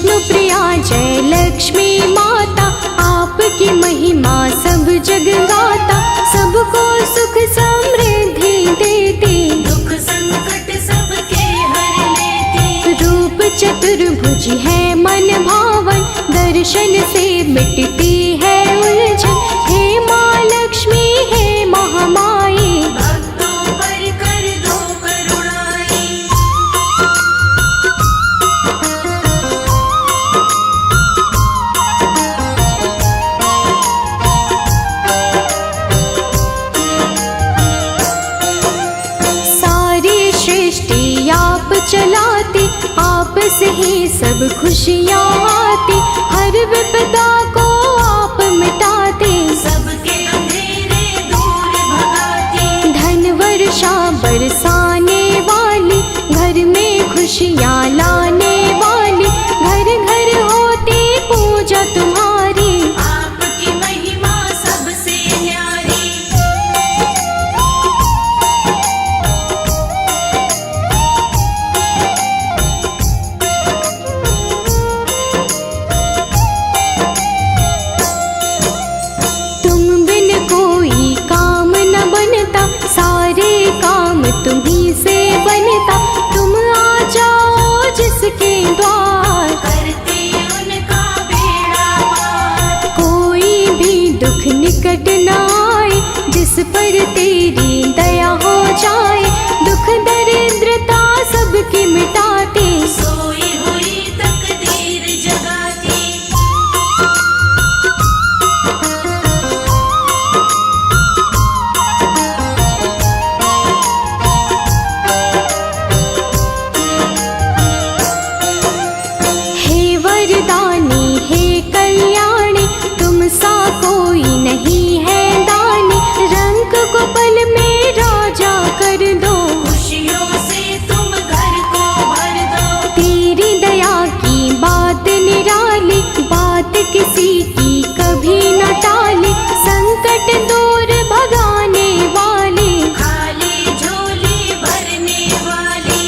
विष्णु प्रिया जय लक्ष्मी माता, आपकी महिमा सब जग गाता। सबको सुख समृद्धि देती, दुख संकट सबके हर लेती। रूप चतुर्भुज है मन भावन, दर्शन से मिटती है उलझन। हे माँ लक्ष्मी हे महामाई, भक्तों पर कर दो करुणाई। सारी सृष्टि आप चलाती, आप से ही सब खुशियाँ आती। हर विपदा को आप मिटाते, सबके अंधेरे दूर भगाती। धन वर्षा बरसाने वाली, घर में खुशियाँ लाने वाली। घर घर होती पूजा तुम्हारी, आपकी महिमा सबसे न्यारी। तुम बिन कोई काम न बनता, सारे काम तुम्ही से बनता। तुम आ जाओ जिसके द्वार, करते उनका बेड़ा पार। कोई भी दुख निकट न आए, जिस पर तेरी दया हो जाए। दुख दरिद्रता सबकी मिटाती, सोई हुई तकदीर जगाती। हे वरदानी हे कल्याणी, तुम सा कोई नहीं है दानी। रंग को पल में राजा कर दो, खुशियों से तुम घर को भर दो। तेरी दया की बात निराली, बात किसी की कभी न टाली। संकट दूर भगाने वाली, खाली झोली भरने वाली।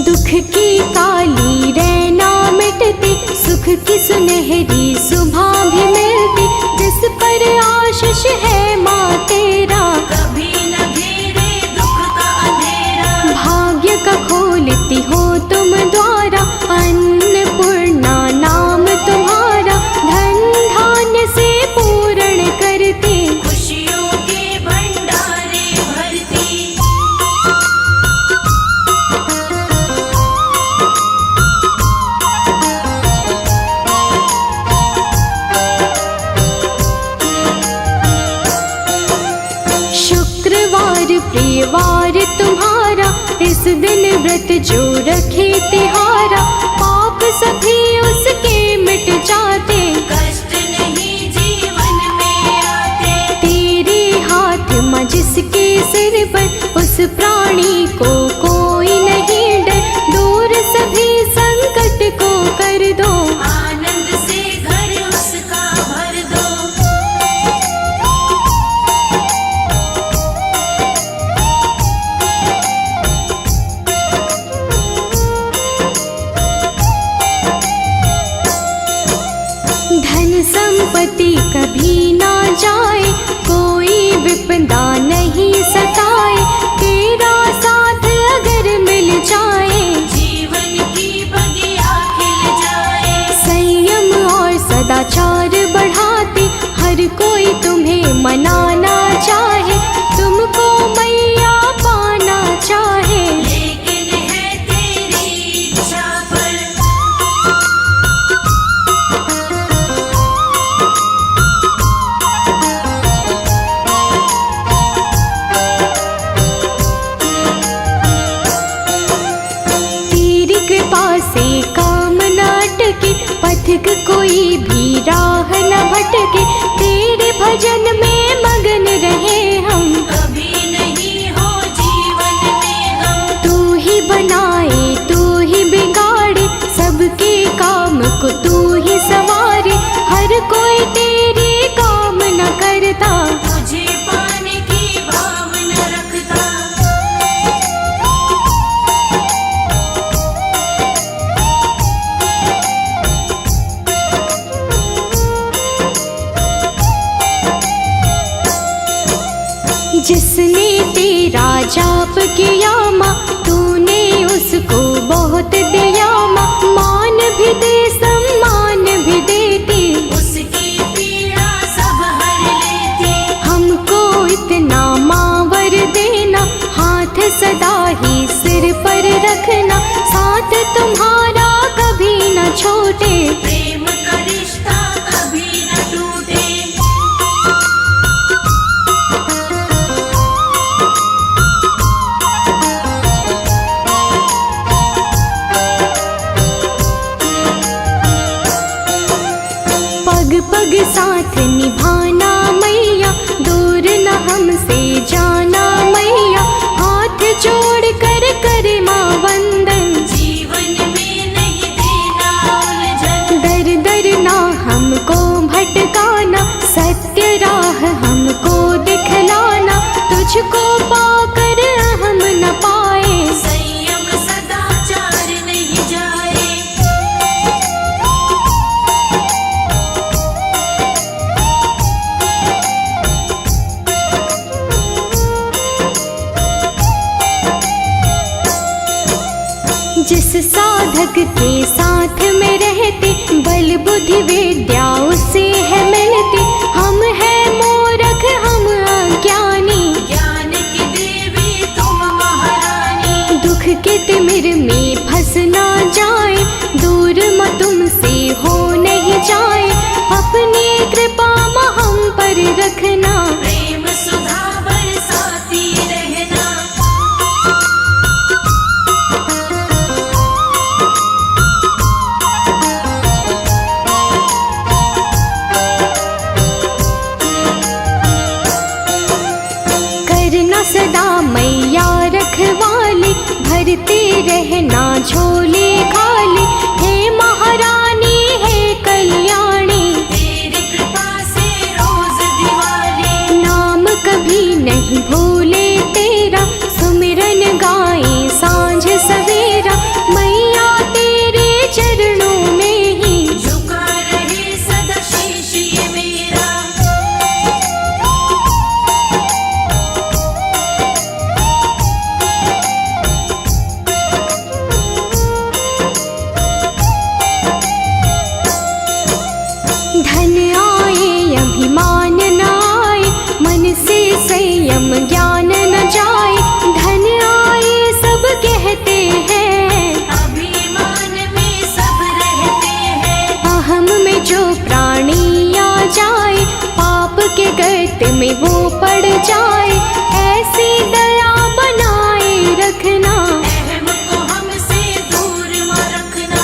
दुख की काली रैना मिटती, सुख की सुनहरी सुबह भी मिलती। जिस पर आशीष है माँ तेरा, कभी न घेरे दुख का अंधेरा। भाग्य का खोलती हो तुम द्वारा। अन्नपूर्णा नाम तुम्हारा, धन धान्य से पूर्ण करती। खुशियों के भंडारे भरती। शुक्रवार प्रियवार तुम्हारा, इस दिन व्रत जो रखे तिहारा। पाप सभी उसके मिट जाते, कष्ट नहीं जीवन में आते। तेरे हाथ माँ जिसके सिर पर, उस प्राणी को कोई नहीं डर। दूर सभी संकट को कर दो, आनंद से घर उसका भर दो। धन संपत्ति कभी ना जाए, कोई विपदा नहीं सताए। तेरा साथ अगर मिल जाए, जीवन की बगिया खिल जाए। संयम और सदाचार बढ़ाते। हर कोई तुम्हें मनाना चाहे, तुमको मैया पाना चाहे। लेकिन है तेरी इच्छा पर। जिसने तेरा जाप किया माँ, तूने उसको बहुत दिया माँ। मान भी दे सम्मान भी देती, उसकी पीड़ा सब हर लेती। हमको इतना माँ वर देना, हाथ सदा ही सिर पर रखना, साथ तुम्हारा कभी न छोटे। प्रेम का रिश्ता कभी न टूटे। पग पग साथ निभाना मैया, दूर न हमसे जाना मैया। हाथ जोड़ कर करे माँ वंदन, जीवन में नहीं देना उलझन। दर दर ना हमको भटकाना, सत्य राह हमको दिखलाना। तुझको पाकर हम न पाए, संयम सदाचार नहीं जाए। जिस साधक के साथ में रहते, बल बुद्धि विद्या उससे है मिलती। हम है मूर्ख हम अज्ञानी, ज्ञान की देवी तुम महारानी। दुख के तिमिर में फंस ना जाए, दूर म तुमसे हो नहीं जाए। अपनी कृपा म हम पर रखना, प्रेम सुधा बरसाती रहना। करना सदा मैया रखवाली, भरते रहना झोले खाली। हे महारानी हे कल्याणी, तेरी कृपा से रोज दिवाली। नाम कभी नहीं भूले तेरा, सुमिरन गाए सांझ सवेरा। मैया तेरे चरणों में ही, झुका रहे सदा शीश ये मेरा। धन आए अभिमान न आए, मन से संयम ज्ञान न जाए। धन आए सब कहते हैं, अभिमान में सब रहते हैं। अहम में जो प्राणी आ जाए, पाप के गर्त में वो पड़ जाए। ऐसी दया बनाए रखना, अहम को हमसे दूर म रखना।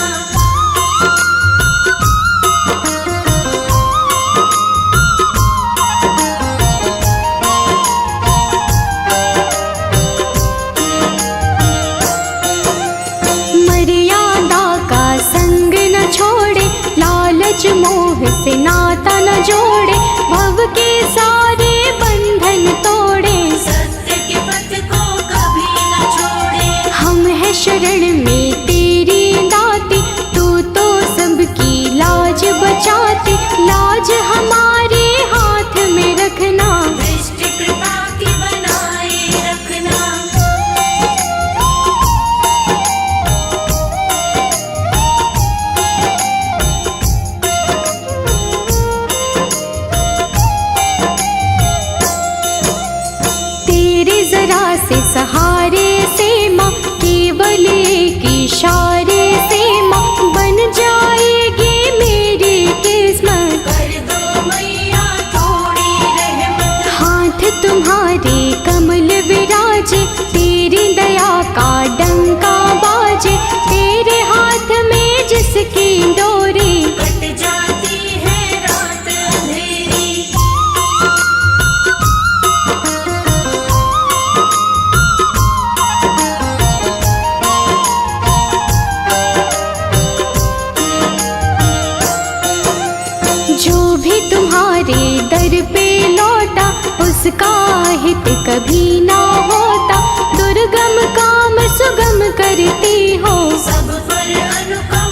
मर्यादा का संग न छोड़े, लालच मोह से नाता न जोड़े। भव के सारे बंधन तोड़े, सत्य के पथ को कभी न छोड़े। हम है शरण में तेरी दाती, तू तो सबकी लाज बचाती। लाज हमारे हाथ में रखना, दृष्टि कृपा की बनाए रखना। तेरे जरा से सहारे से माँ, केवल एक इशारे से माँ बन जाएगी मेरी किस्मत। कर दो मैया थोड़ी रहमत। हाथ तुम्हारे कमल विराजे, तेरी दया का डंका बाजे। तेरे हाथ में जिसकी डोरी, कट जाती है रात अंधेरी। जो भी तुम्हारे दर पे लौटा, उसका हित कभी ना होता। दुर्गम काम सुगम करती हो, सब पर अनुकंपा